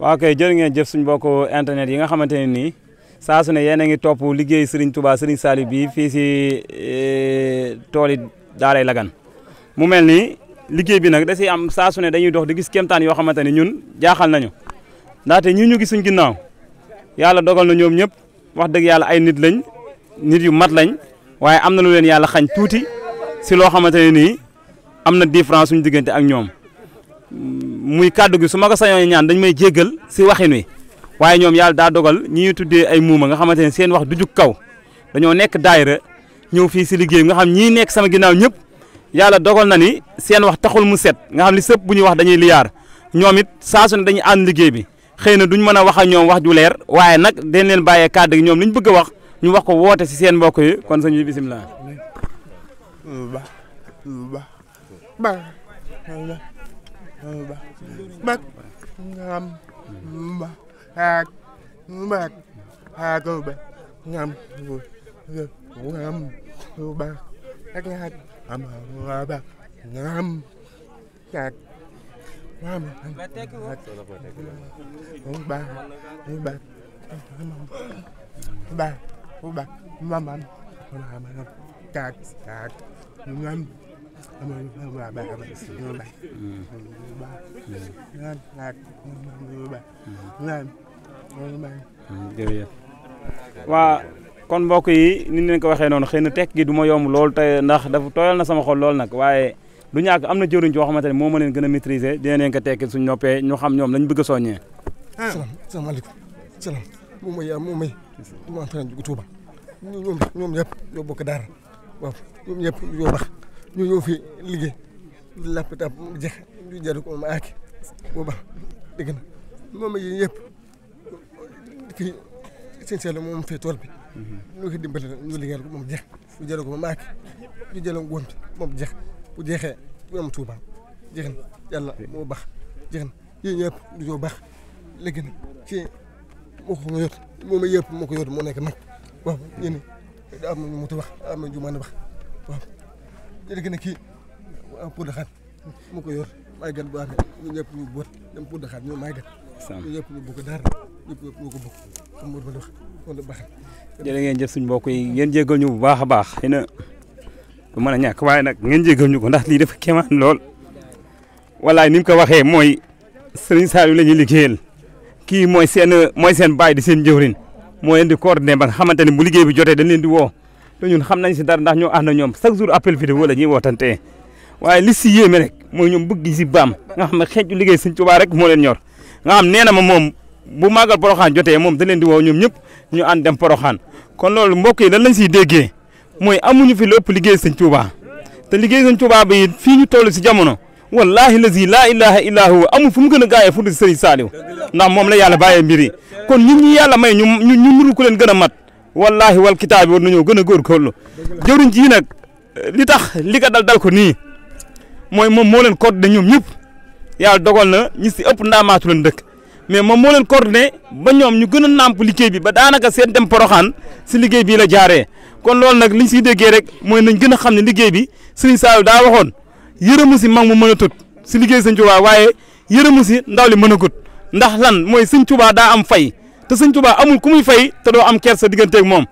waaw kay jërë ngeen jëf suñu mbokku internet yi nga xamante ne nii saa su ne yéen a ngi topp liggéey Serigne Touba Serigne Saliou bi fii si tool yi Daaray Lagane mu mel ni liggéey bi nag da siy am saa su ne dañuy dox di gis kéemtaan yoo xamante ne ñun jaaxal nañu ndaxte ñi ñu gis suñ ginnaaw yàlla dogal na ñoom ñëpp wax dëgg yàlla ay nit lañ nit yu mat lañ waaye am na lu leen yàlla xañ tuuti si loo xamante ne nii am na différence suñu diggante ak ñoom muy kàddu gi su ma ko sañoon ñaan dañ may jéggal si waxin wi waaye ñoom yàlla daa dogal ñi ñuy tuddee ay muuma nga xamante ne seen wax du jug kaw dañoo nekk daayira ñëw fii si liggéey bi nga xam ñii nekk sama ginnaaw ñëpp yàlla dogal na ni seen wax taxul mu set nga xam li sëpp bu ñuy wax dañuy liyaar ñoom it saa su ne dañuy ànd liggéey bi xëy na duñ mën a wax ak ñoom wax ju leer waaye nag dañ leen bàyyee kàddu gi ñoom li ñu bëgg a wax ñu wax ko woote si seen mbokk yi kon sëñ bi bisimilah. waa kon mbokk yi ni ñu leen ko waxee noonu xëy na tekk gi du ma yomb lool te ndax dafa tooyal na sama xol lool nag waaye du ñàkk am na jëriñ joo xamante ne moo ma leen gën a maîtriser dina leen ko tekki suñ noppee ñu xam ñoom lañ bëgg a soññee. salaamaaleykum salaam moom mooy maa ngi jóge Touba ñoom ñëpp ñoo bokk daara waaw ñoom ñëpp ñoo baax ñu ñëw fi liggéey laptop jeex ñu jël ko ma aaki boo baax dégg na moom yi yëpp fii seen seetlu moom fee tool bi ñu ko dimbale ñu liggéeyal ko moom jeex ñu jël ko ma aaki ñu jël ngoon bi moom jeex bu jeexee ñu am Touba jeex na yàlla moo baax jeex na yéen ñëpp du ñoo baax léegi nag ci moo ko yor moom yëpp moo ko yor moo nekk nag waaw yéen am na ñu mutu wax am na ñu mën a wax waaw léegi nag kii pour xaat moo ko yor may gan bu amee ñu ñëpp ñu boot dem pour xaat ñoom may gan ñu ñëpp ñu bokk dara ñëpp ñu ko bokk comme moo wax kon baax jërë ngeen jëf suñu mbokk yi ngeen jéggal ñu bu baax a baax xëy na du mën a ñàkk waaye nag ngeen jéggal ñu ko ndax lii dafa kéemaan lool walaay ni mu ko waxee mooy Serigne Saliou la ñuy liggéeyal kii mooy seen baay di seen jëwrin moo leen di coordonné ba nga xamante ne bu liggéey bi jotee dañ leen di woo te ñun xam nañ si dara ndax ñoo ànd ñoom chaque jour appel vidéo la ñuy wootantee waaye li si yéeme rek mooy ñoom bëgg si baam nga xam ne xeetu liggéey Sëñ Tuubaa rek moo leen ñor nga xam nee na ma moom bu màggal Poroxaan jotee moom da leen di woo ñoom ñëpp ñu ànd dem Poroxaan kon loolu mbokk yi lan lañ siy déggee mooy amuñu fi lu ëpp liggéey Sëñ Tuubaa te liggéey Sëñ Tuubaa bi fii ñu toll si jamono wallahi lazi laa ilaha illa huwa amul fu mu gën a gaawee fu dul Serigne Saliou ndax moom la yàlla bàyyee mbir yi kon ñun ñi yàlla may ñu nuru ku leen gën a mat wallahi wal kitaab bi war nañoo gën a góorgóorlu jëwriñ ji nag li tax li ko dal ko nii mooy moom moo leen coordonné ñoom ñëpp yàlla dogal na ñi si ëpp ndaamaatu leen dëkk mais moom moo leen coordonné ba ñoom ñu gën a nàmp liggéey bi ba daanaka seen dem Poroxaan si liggéey bii la jaaree kon loolu nag liñ siy déggee rek mooy nañ gën a xam ne liggéey bi Serigne Saliou daa waxoon yërëmu si mag mu mën a tut si liggéey Sëñ Tuubaa waaye yërëmu si ndaw li mën a gut ndax lan mooy Sëñ Tuubaa daa am fay te Sëñ Tuubaa amul ku muy fay te doo am kersa digganteeg moom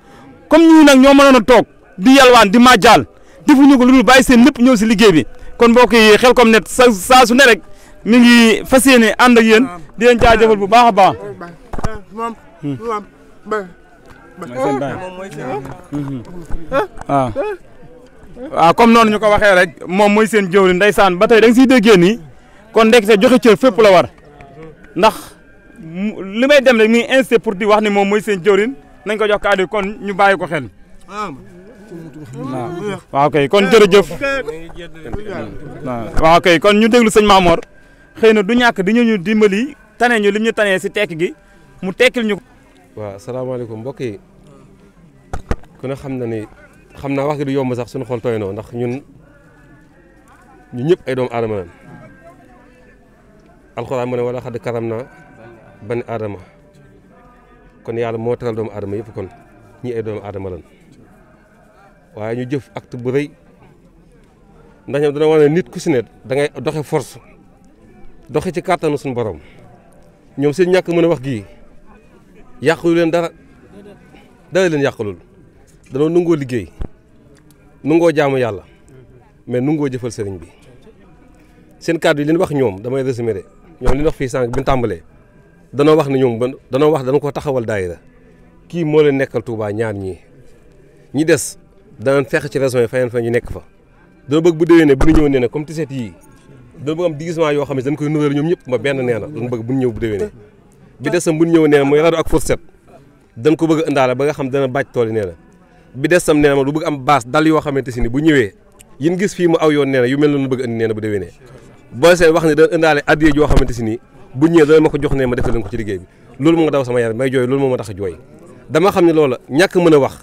comme ñii nag ñoo mënoon a toog di yalwaan di màjjaal defuñu ko lu dul bàyyi seen lépp ñëw si liggéey bi kon mbokk yi Xelcom Net saa su ne rek mi ngi fas yéene ànd ak yéen di leen jaajëfal bu baax a baax. waaw. waaw comme noonu ñu ko waxee rek moom mooy seen jëwriñ ndeysaan ba tey da nga siy déggee nii kon ndekete joxe cër fépp la war ndax li may dem rek mi ngi insisté pour di wax ni moom mooy seen jëwriñ nañ ko jox kàddu kon ñu bàyyi ko xel. waaw kay kon jërëjëf. waaw kay kon ñu déglu sëñ Mamor xëy na du ñàkk di ñu dimbali tane ñu lim ñu tanee si tekk gi mu tekkil ñu. waaw asalaamaaleykum mbokk yi ku ne xam na ni. xam naa wax gi du yomb sax suñu xol tooy noo ndax ñun ñëpp ay doomu aadama lañ alxuraan mu ne wala xadd karam naa bani aadama kon yàlla moo teral doomu aadama yëpp kon ñii ay doomu aadama lañ waaye ñu jëf acte bu rëy ndax ñoom dana wane nit ku si ne da ngay doxe force doxe ci kàttanu suñu borom ñoom seen ñàkk mën a wax gii yàqulu leen dara leen yàqalul danoo nungoo liggéey nungoo jaamu yàlla mais nungoo jëfal sëriñ bi seen kàddu yi li ñu wax ñoom damay résumé de ñoom li ñu wax fii sànq bi ñu tàmbalee danoo wax ne ñoom danoo wax dana ko taxawal daayira kii moo leen nekkal Touba ñaar ñi des danañ fexe ci régions yi feneen fa ñu nekk fa dana bëgg bu déwénee bu ñu ñëw nee na comme tiset yii dana bëgg am déguisement yoo xam ne dañ koy nural ñoom ñëpp ma benn nee na dañ bëgg bu ñu ñëw bu déwénee bi des sam bu ñu ñëw nee na mooy rado ak fourchette dañ ko bëgg a indaale ba nga xam dana bàcc tool yi nee na bi des sam nee na ma du bëgg am baas dal yoo xamante si ni bu ñëwee yin gis fii mu aw yoon nee na yu mel noonu bëgg indi nee na bu déwénee boo seen wax ne dana indaale addiye joo xamante si ni bu ñëwee dana ma ko jox ne ma defal leen ko ci liggéey bi loolu moo daw sama yaram may jooy loolu moo ma tax a jooy dama xam ne loola ñàkk mën a wax